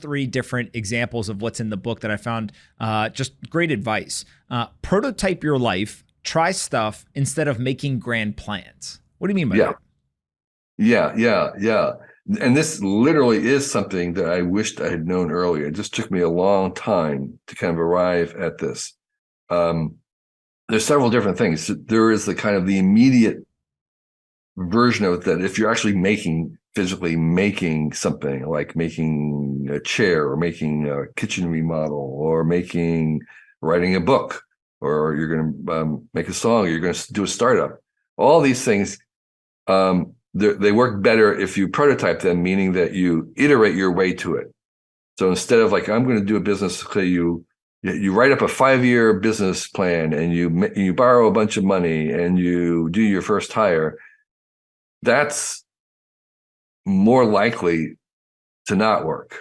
three different examples of what's in the book that I found just great advice. Prototype your life, try stuff instead of making grand plans. What do you mean by Yeah, that? yeah. And this literally is something that I wished I had known earlier. It just took me a long time to kind of arrive at this. Um, there's several different things. There is the kind of the immediate version of it that if you're actually physically making something like making a chair or making a kitchen remodel or writing a book, or you're going to make a song, or you're going to do a startup, all these things, they work better if you prototype them, meaning that you iterate your way to it. So instead of like, I'm going to do a business, okay, you write up a 5-year business plan and you borrow a bunch of money and you do your first hire. That's more likely to not work.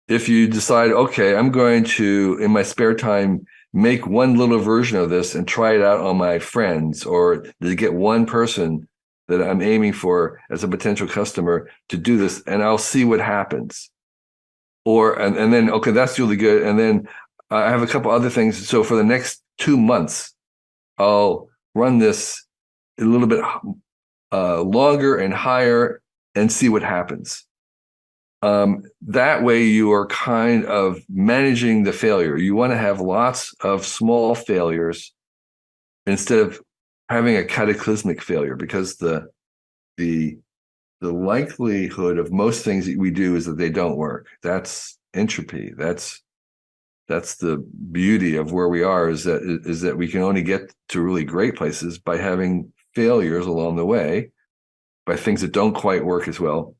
If you decide, okay, I'm going to, in my spare time, make one little version of this and try it out on my friends, or to get one person that I'm aiming for as a potential customer to do this, and I'll see what happens. And then, okay, that's really good. And then I have a couple other things. So for the next 2 months, I'll run this a little bit longer and higher and see what happens. That way you are kind of managing the failure. You want to have lots of small failures instead of having a cataclysmic failure, because the likelihood of most things that we do is that they don't work. That's entropy. That's the beauty of where we are, is that we can only get to really great places by having failures along the way, by things that don't quite work as well.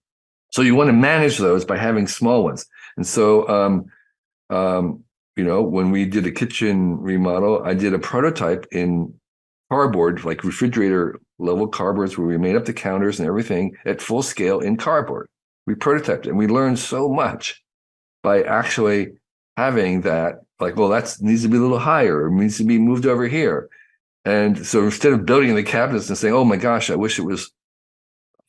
So you want to manage those by having small ones. And so, when we did a kitchen remodel, I did a prototype in cardboard, like refrigerator level cardboards, where we made up the counters and everything at full scale in cardboard. We prototyped it, and we learned so much by actually having that, like, well, that needs to be a little higher, or needs to be moved over here. And so instead of building the cabinets and saying, oh my gosh, I wish it was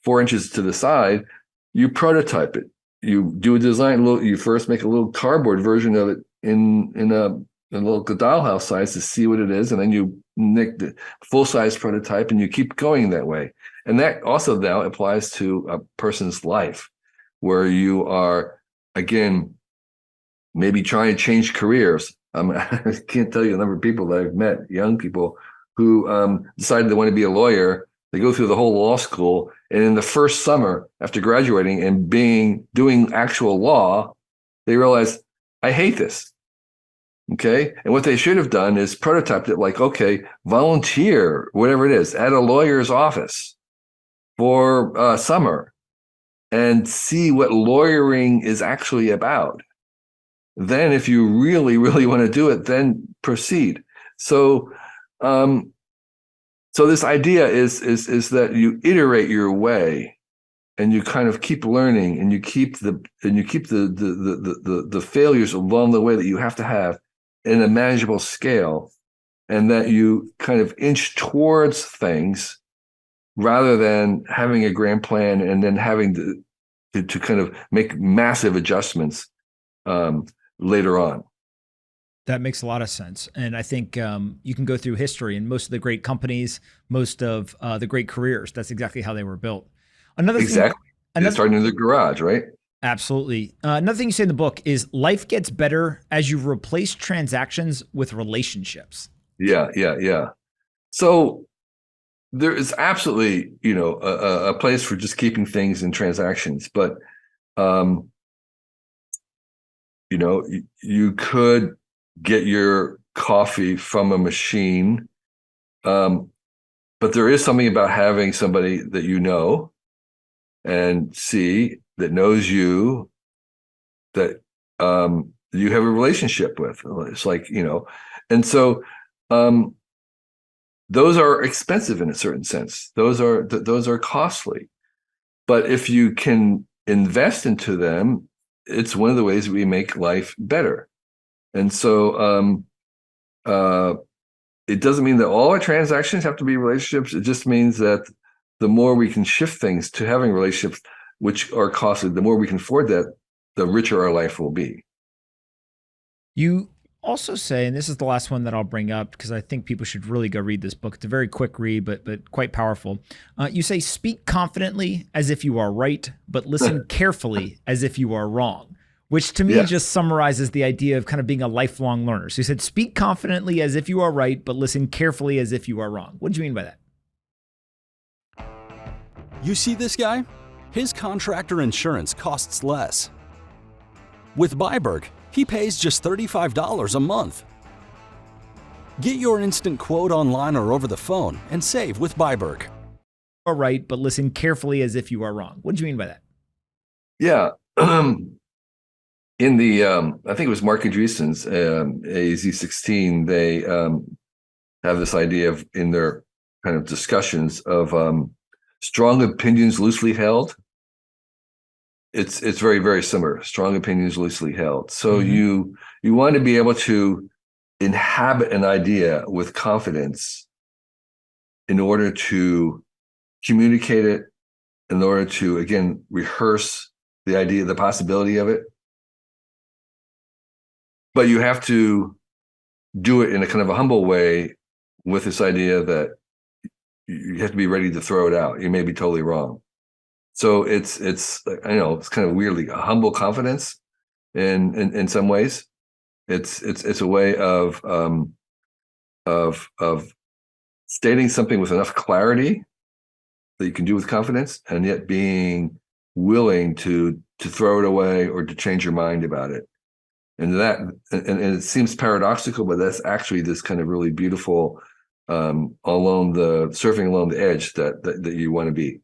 4 inches to the side, you prototype it. You do a design, you first make a little cardboard version of it in a little dollhouse size to see what it is, and then you make the full-size prototype, and you keep going that way. And that also now applies to a person's life, where you are, again, maybe trying to change careers. I can't tell you the number of people that I've met, young people, who decided they want to be a lawyer. They go through the whole law school, and in the first summer after graduating and doing actual law, they realize, I hate this. Okay. And what they should have done is prototyped it like, okay, volunteer, whatever it is, at a lawyer's office for summer and see what lawyering is actually about. Then if you really, really want to do it, then proceed. So, so this idea is that you iterate your way, and you kind of keep learning, and you keep the failures along the way that you have to have in a manageable scale, and that you kind of inch towards things rather than having a grand plan and then having to kind of make massive adjustments later on. That makes a lot of sense. And I think you can go through history, and most of the great companies, most of the great careers, that's exactly how they were built. Another thing, Exactly. It's starting in the garage, right? absolutely. Another thing you say in the book is life gets better as you replace transactions with relationships. Yeah. So there is absolutely, a place for just keeping things in transactions, but you could get your coffee from a machine, but there is something about having somebody that you know and see that knows you, that you have a relationship with. It's like, and so those are expensive in a certain sense. Those are costly. But if you can invest into them, it's one of the ways we make life better. And so it doesn't mean that all our transactions have to be relationships. It just means that the more we can shift things to having relationships, which are costly, the more we can afford that, the richer our life will be. You also say, and this is the last one that I'll bring up because I think people should really go read this book. It's a very quick read, but quite powerful. You say, speak confidently as if you are right, but listen carefully as if you are wrong, which to me just summarizes the idea of kind of being a lifelong learner. So you said, speak confidently as if you are right, but listen carefully as if you are wrong. What do you mean by that? You see this guy? His contractor insurance costs less. With Byberg, he pays just $35 a month. Get your instant quote online or over the phone and save with Byberg. You are right, but listen carefully as if you are wrong. What do you mean by that? Yeah. In the, I think it was Mark Andreessen's AZ16, they have this idea of, in their kind of discussions of strong opinions loosely held. It's very, very similar. Strong opinions loosely held. So you want to be able to inhabit an idea with confidence in order to communicate it, in order to, again, rehearse the idea, the possibility of it. But you have to do it in a kind of a humble way with this idea that you have to be ready to throw it out. You may be totally wrong. So it's I know it's kind of weirdly a humble confidence in some ways. It's a way of stating something with enough clarity that you can do with confidence, and yet being willing to throw it away or to change your mind about it. And it seems paradoxical, but that's actually this kind of really beautiful surfing along the edge that you want to be.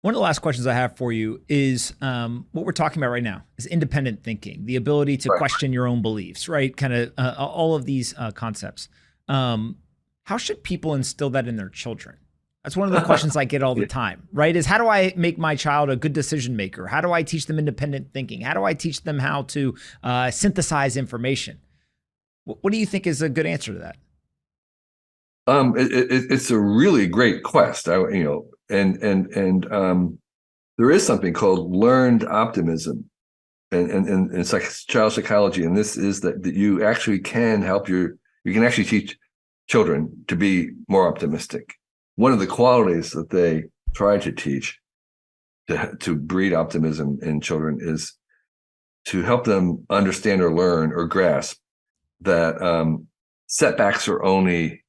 One of the last questions I have for you is what we're talking about right now is independent thinking, the ability to question your own beliefs, right? Kind of all of these concepts. How should people instill that in their children? That's one of the questions I get all the time, right? Is how do I make my child a good decision maker? How do I teach them independent thinking? How do I teach them how to synthesize information? What do you think is a good answer to that? It's a really great quest, and there is something called learned optimism, and child psychology, and this is that you actually can you can actually teach children to be more optimistic. One of the qualities that they try to teach to breed optimism in children is to help them understand or learn or grasp that setbacks are only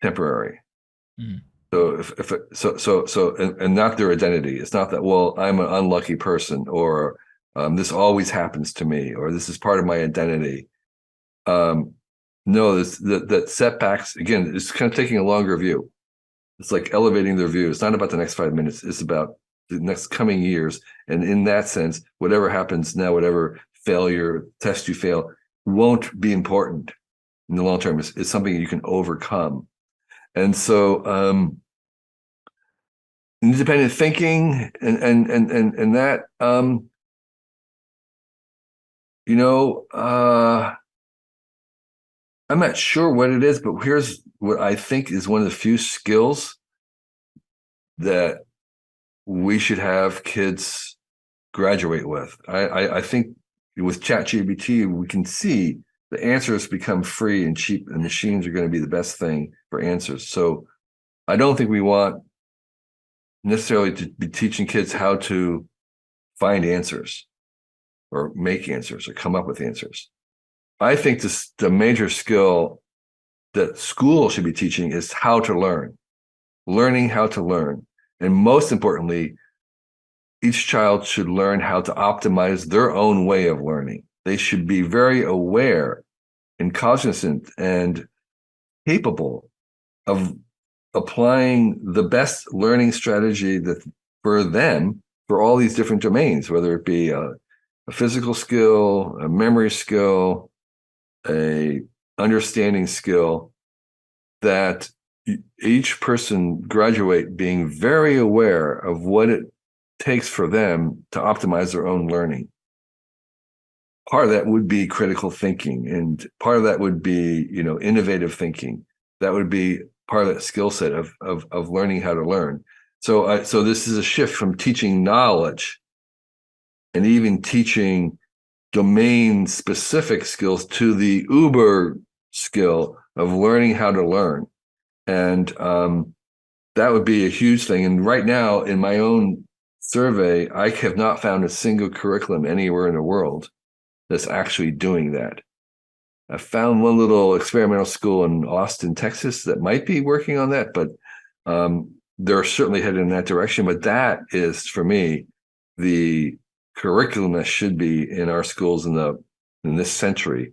temporary. So and not their identity. It's not that, well, I'm an unlucky person, or this always happens to me, or this is part of my identity. No, that setbacks, again, it's kind of taking a longer view. It's like elevating their view. It's not about the next 5 minutes. It's about the next coming years. And in that sense, whatever happens now, whatever failure, test you fail, won't be important in the long term. It's something you can overcome. And so independent thinking and that, I'm not sure what it is, but here's what I think is one of the few skills that we should have kids graduate with. I think with ChatGPT, we can see the answers become free and cheap, and machines are going to be the best thing for answers. So I don't think we want necessarily to be teaching kids how to find answers or make answers or come up with answers. I think the major skill that school should be teaching is how to learn, learning how to learn. And most importantly, each child should learn how to optimize their own way of learning. They should be very aware and cognizant and capable of applying the best learning strategy that for them, for all these different domains, whether it be a physical skill, a memory skill, a understanding skill, that each person graduate being very aware of what it takes for them to optimize their own learning. Part of that would be critical thinking, and part of that would be, innovative thinking. That would be part of that skill set of learning how to learn. So this is a shift from teaching knowledge and even teaching domain specific skills to the uber skill of learning how to learn. And that would be a huge thing. And right now, in my own survey, I have not found a single curriculum anywhere in the world that's actually doing that. I found one little experimental school in Austin, Texas, that might be working on that, but they're certainly headed in that direction. But that is, for me, the curriculum that should be in our schools in this century,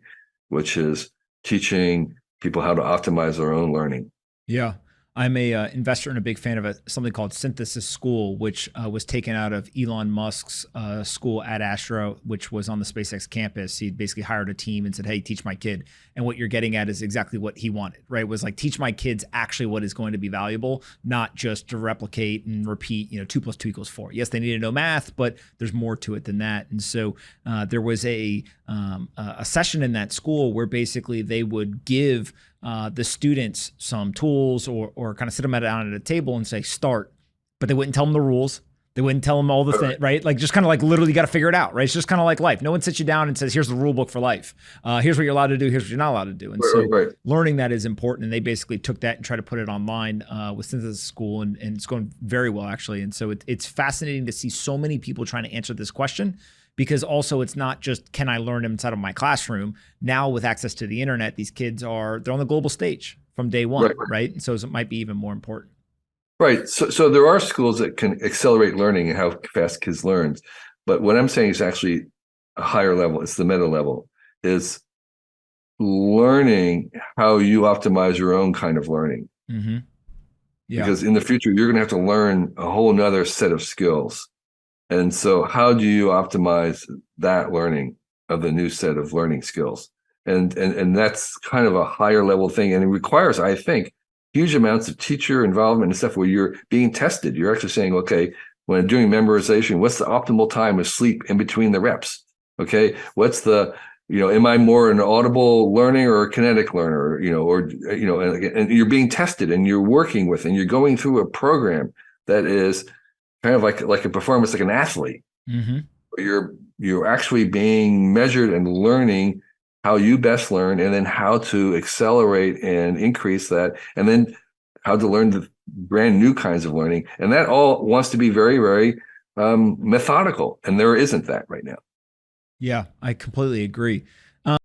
which is teaching people how to optimize their own learning. Yeah. I'm a investor and a big fan of something called Synthesis School, which was taken out of Elon Musk's school at Astra, which was on the SpaceX campus. He basically hired a team and said, hey, teach my kid. And what you're getting at is exactly what he wanted, right? It was like, teach my kids actually what is going to be valuable, not just to replicate and repeat, 2 + 2 = 4. Yes, they need to know math, but there's more to it than that. And so there was a session in that school where basically they would give the students some tools or kind of sit them down at a table and say, start, but they wouldn't tell them the rules. They wouldn't tell them all the things, right? Like, just kind of like literally got to figure it out, right? It's just kind of like life. No one sits you down and says, here's the rule book for life. Here's what you're allowed to do. Here's what you're not allowed to do. And learning that is important. And they basically took that and tried to put it online with Synthesis School, and it's going very well, actually. And so it's fascinating to see so many people trying to answer this question, because also it's not just, can I learn inside of my classroom? Now with access to the internet, these kids they're on the global stage from day one, right? And so it might be even more important. Right. So there are schools that can accelerate learning and how fast kids learn. But what I'm saying is actually a higher level. It's the meta level, is learning how you optimize your own kind of learning. Mm-hmm. Yeah. Because in the future, you're going to have to learn a whole nother set of skills. And so how do you optimize that learning of the new set of learning skills? And that's kind of a higher level thing. And it requires, I think, huge amounts of teacher involvement and stuff where you're being tested. You're actually saying, okay, when I'm doing memorization, what's the optimal time of sleep in between the reps? Okay, what's the, am I more an audible learning or a kinetic learner? And you're being tested and you're working with, and you're going through a program that is kind of like a performance, like an athlete. Mm-hmm. You're actually being measured and learning how you best learn, and then how to accelerate and increase that, and then how to learn the brand new kinds of learning. And that all wants to be very, very methodical, and there isn't that right now. Yeah, I completely agree.